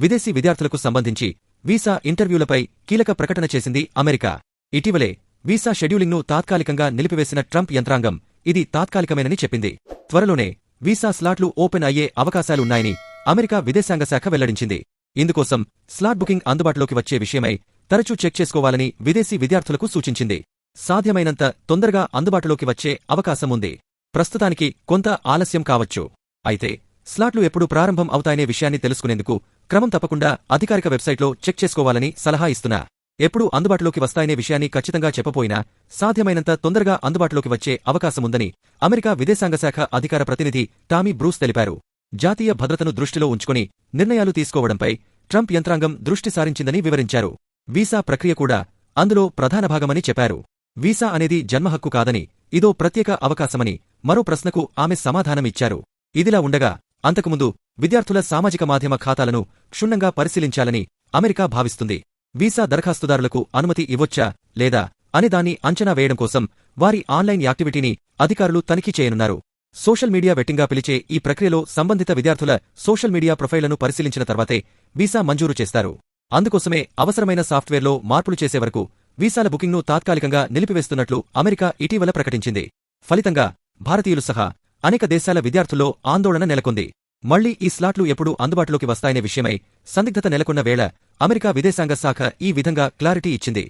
విదేశీ విద్యార్థులకు సంబంధించి వీసా ఇంటర్వ్యూలపై కీలక ప్రకటన చేసింది అమెరికా. ఇటీవలే వీసా షెడ్యూలింగ్ను తాత్కాలికంగా నిలిపివేసిన ట్రంప్ యంత్రాంగం ఇది తాత్కాలికమేనని చెప్పింది. త్వరలోనే వీసా స్లాట్లు ఓపెన్ అయ్యే అవకాశాలున్నాయని అమెరికా విదేశాంగ శాఖ వెల్లడించింది. ఇందుకోసం స్లాట్ బుకింగ్ అందుబాటులోకి వచ్చే విషయమై తరచూ చెక్ చేసుకోవాలని విదేశీ విద్యార్థులకు సూచించింది. సాధ్యమైనంత తొందరగా అందుబాటులోకి వచ్చే అవకాశం ఉంది. ప్రస్తుతానికి కొంత ఆలస్యం కావచ్చు. అయితే స్లాట్లు ఎప్పుడు ప్రారంభం అవుతాయనే విషయాన్ని తెలుసుకునేందుకు క్రమం తప్పకుండా అధికారిక వెబ్సైట్లో చెక్ చేసుకోవాలని సలహా ఇస్తున్నా. ఎప్పుడు అందుబాటులోకి వస్తాయనే విషయాన్ని ఖచ్చితంగా చెప్పపోయినా సాధ్యమైనంత తొందరగా అందుబాటులోకి వచ్చే అవకాశముందని అమెరికా విదేశాంగ శాఖ అధికార ప్రతినిధి టామీ బ్రూస్ తెలిపారు. జాతీయ భద్రతను దృష్టిలో ఉంచుకుని నిర్ణయాలు తీసుకోవడంపై ట్రంప్ యంత్రాంగం దృష్టి సారించిందని వివరించారు. వీసా ప్రక్రియ కూడా అందులో ప్రధాన భాగమని చెప్పారు. వీసా అనేది జన్మహక్కు కాదని, ఇదో ప్రత్యేక అవకాశమని మరో ప్రశ్నకు ఆమె సమాధానమిచ్చారు. ఇదిలా ఉండగా అంతకుముందు విద్యార్థుల సామాజిక మాధ్యమ ఖాతాలను క్షుణ్ణంగా పరిశీలించాలని అమెరికా భావిస్తుంది. వీసా దరఖాస్తుదారులకు అనుమతి ఇవ్వొచ్చా లేదా అనే దాన్ని అంచనా వేయడం కోసం వారి ఆన్లైన్ యాక్టివిటీని అధికారులు తనిఖీ చేయనున్నారు. సోషల్ మీడియా వెట్టింగ్గా పిలిచే ఈ ప్రక్రియలో సంబంధిత విద్యార్థుల సోషల్ మీడియా ప్రొఫైళ్లను పరిశీలించిన తర్వాతే వీసా మంజూరు చేస్తారు. అందుకోసమే అవసరమైన సాఫ్ట్వేర్లో మార్పులు చేసే వరకు వీసాల బుకింగ్ను తాత్కాలికంగా నిలిపివేస్తున్నట్లు అమెరికా ఇటీవల ప్రకటించింది. ఫలితంగా భారతీయులు సహా అనేక దేశాల విద్యార్థుల్లో ఆందోళన నెలకొంది. మళ్లీ ఈ స్లాట్లు ఎప్పుడు అందుబాటులోకి వస్తాయనే విషయమై సందిగ్ధత నెలకొన్న వేళ అమెరికా విదేశాంగ శాఖ ఈ విధంగా క్లారిటీ ఇచ్చింది.